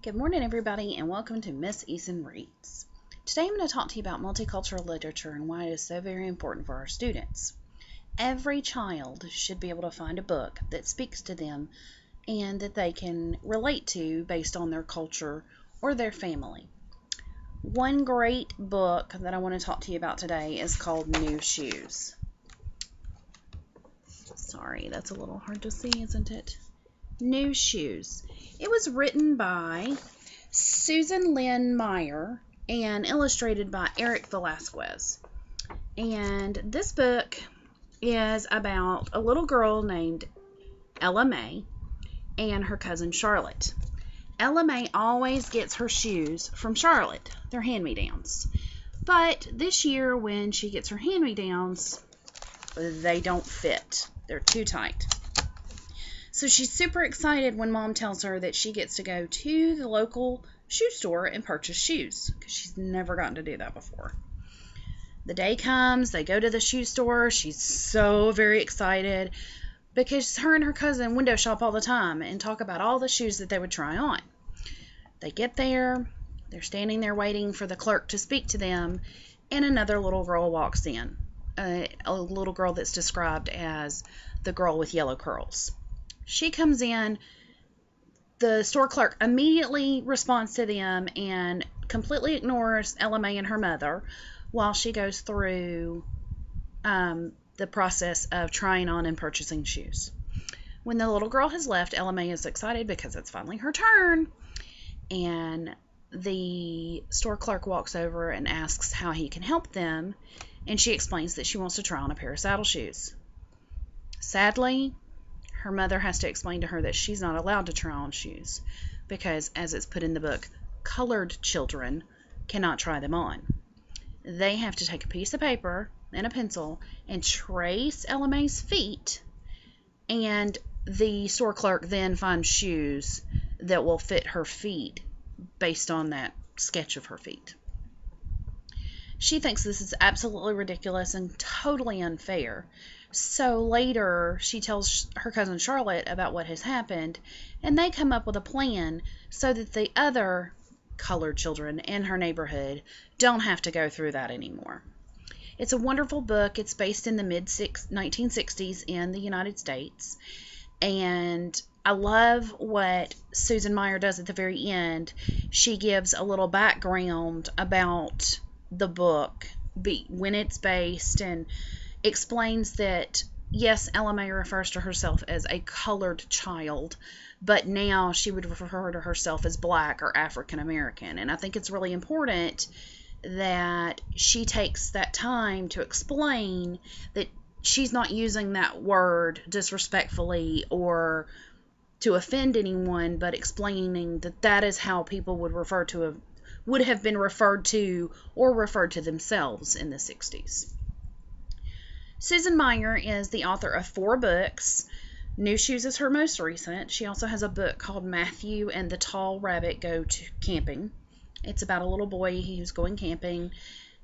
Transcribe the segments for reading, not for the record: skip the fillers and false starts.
Good morning, everybody, and welcome to Miss Eason Reads. Today I'm going to talk to you about multicultural literature and why it is so very important for our students. Every child should be able to find a book that speaks to them and that they can relate to based on their culture or their family. One great book that I want to talk to you about today is called New Shoes. Sorry, that's a little hard to see, isn't it? New Shoes. It was written by Susan Lynn Meyer and illustrated by Eric Velasquez. And this book is about a little girl named Ella May and her cousin Charlotte. Ella May always gets her shoes from Charlotte. They're hand-me-downs. But this year when she gets her hand-me-downs, they don't fit. They're too tight. So she's super excited when Mom tells her that she gets to go to the local shoe store and purchase shoes, because she's never gotten to do that before. The day comes, they go to the shoe store. She's so very excited because her and her cousin window shop all the time and talk about all the shoes that they would try on. They get there, they're standing there waiting for the clerk to speak to them, and another little girl walks in, a little girl that's described as the girl with yellow curls. She comes in, the store clerk immediately responds to them and completely ignores Ella May and her mother while she goes through the process of trying on and purchasing shoes. When the little girl has left, Ella May is excited because it's finally her turn, and the store clerk walks over and asks how he can help them, and she explains that she wants to try on a pair of saddle shoes. Sadly, her mother has to explain to her that she's not allowed to try on shoes because, as it's put in the book, colored children cannot try them on. They have to take a piece of paper and a pencil and trace Ella May's feet, and the store clerk then finds shoes that will fit her feet based on that sketch of her feet. She thinks this is absolutely ridiculous and totally unfair. So later, she tells her cousin Charlotte about what has happened, and they come up with a plan so that the other colored children in her neighborhood don't have to go through that anymore. It's a wonderful book. It's based in the mid-1960s in the United States, and I love what Susan Meyer does at the very end. She gives a little background about the book, when it's based, and explains that, yes, Ella May refers to herself as a colored child, but now she would refer to herself as Black or African American. And I think it's really important that she takes that time to explain that she's not using that word disrespectfully or to offend anyone, but explaining that that is how people would have been referred to or referred to themselves in the 60s. Susan Meyer is the author of 4 books. New Shoes is her most recent. She also has a book called Matthew and the Tall Rabbit Go to Camping. It's about a little boy who's going camping,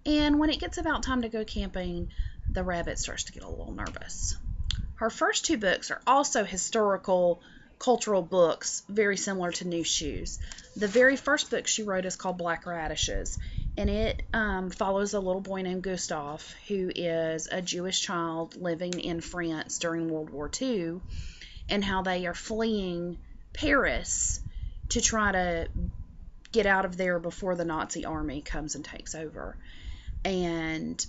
and when it gets about time to go camping, the rabbit starts to get a little nervous. Her first 2 books are also historical, cultural books, very similar to New Shoes. The very first book she wrote is called Black Radishes, and it follows a little boy named Gustav, who is a Jewish child living in France during World War II, and how they are fleeing Paris to try to get out of there before the Nazi army comes and takes over. And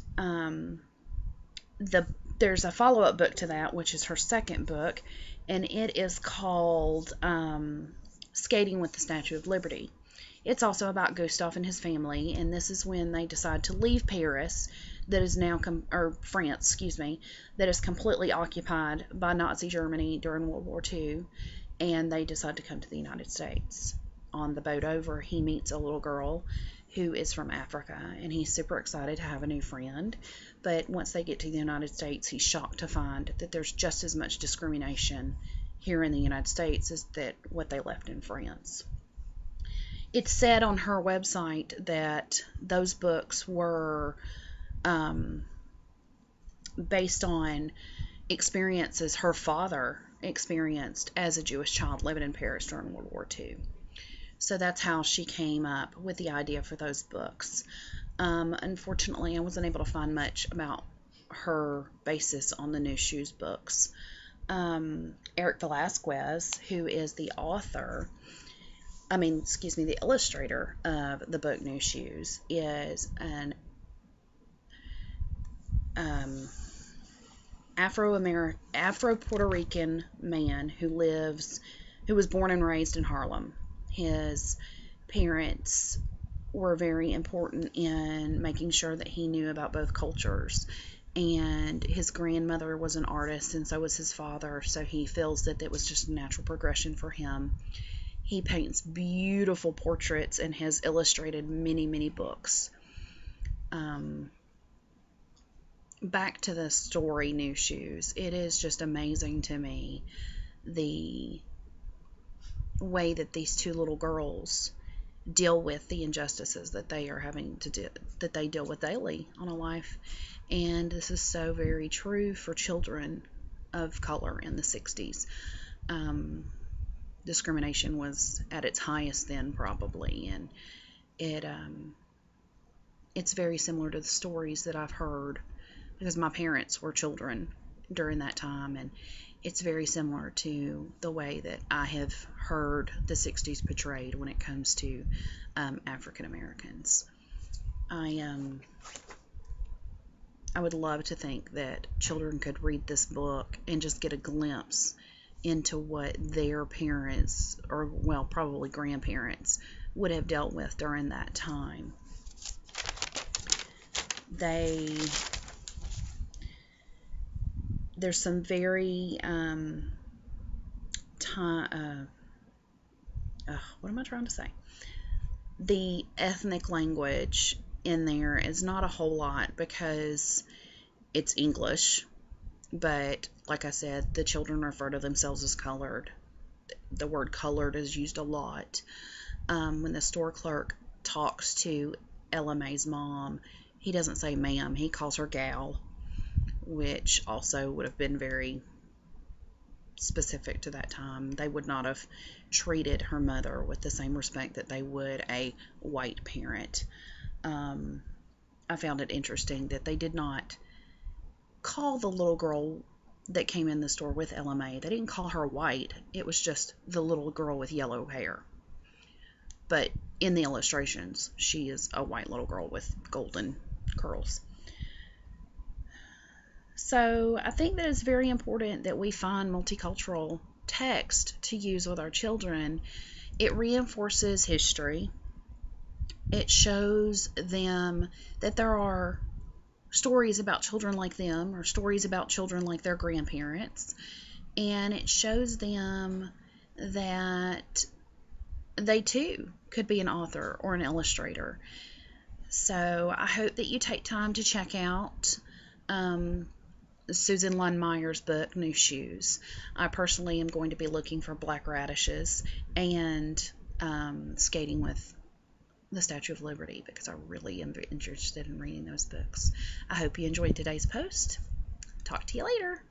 there's a follow-up book to that, which is her second book, and it is called Skating with the Statue of Liberty. It's also about Gustav and his family, and this is when they decide to leave Paris, that is now France, that is completely occupied by Nazi Germany during World War II, and they decide to come to the United States. On the boat over, he meets a little girl who is from Africa, and he's super excited to have a new friend. But once they get to the United States, he's shocked to find that there's just as much discrimination here in the United States as what they left in France. It's said on her website that those books were based on experiences her father experienced as a Jewish child living in Paris during World War II. So that's how she came up with the idea for those books. Unfortunately, I wasn't able to find much about her basis on the New Shoes books. Eric Velasquez, who is the the illustrator of the book New Shoes, is an Afro-Puerto Rican man who was born and raised in Harlem. His parents were very important in making sure that he knew about both cultures. And his grandmother was an artist, and so was his father, so he feels that it was just a natural progression for him. He paints beautiful portraits and has illustrated many, many books. Back to the story, New Shoes. It is just amazing to me the way that these two little girls deal with the injustices that they are having to do, that they deal with daily on a life. And this is so very true for children of color in the 60s. Discrimination was at its highest then, probably, and it's very similar to the stories that I've heard, because my parents were children during that time, and it's very similar to the way that I have heard the 60s portrayed when it comes to African Americans. I would love to think that children could read this book and just get a glimpse into what their parents, or well, probably grandparents, would have dealt with during that time. There's some very what am I trying to say? The ethnic language in there is not a whole lot because it's English, but like I said, the children refer to themselves as colored. The word colored is used a lot. When the store clerk talks to Ella Mae's mom, he doesn't say ma'am, he calls her gal, which also would have been very specific to that time. They would not have treated her mother with the same respect that they would a white parent. I found it interesting that they did not call the little girl that came in the store with Ella Mae, they didn't call her white. It was just the little girl with yellow hair. But in the illustrations, she is a white little girl with golden curls. So I think that it's very important that we find multicultural text to use with our children. It reinforces history. It shows them that there are stories about children like them, or stories about children like their grandparents, and it shows them that they too could be an author or an illustrator. So I hope that you take time to check out Susan Lynn Meyer's book, New Shoes. I personally am going to be looking for black radishes and skating with the Statue of Liberty, because I really am interested in reading those books. I hope you enjoyed today's post. Talk to you later.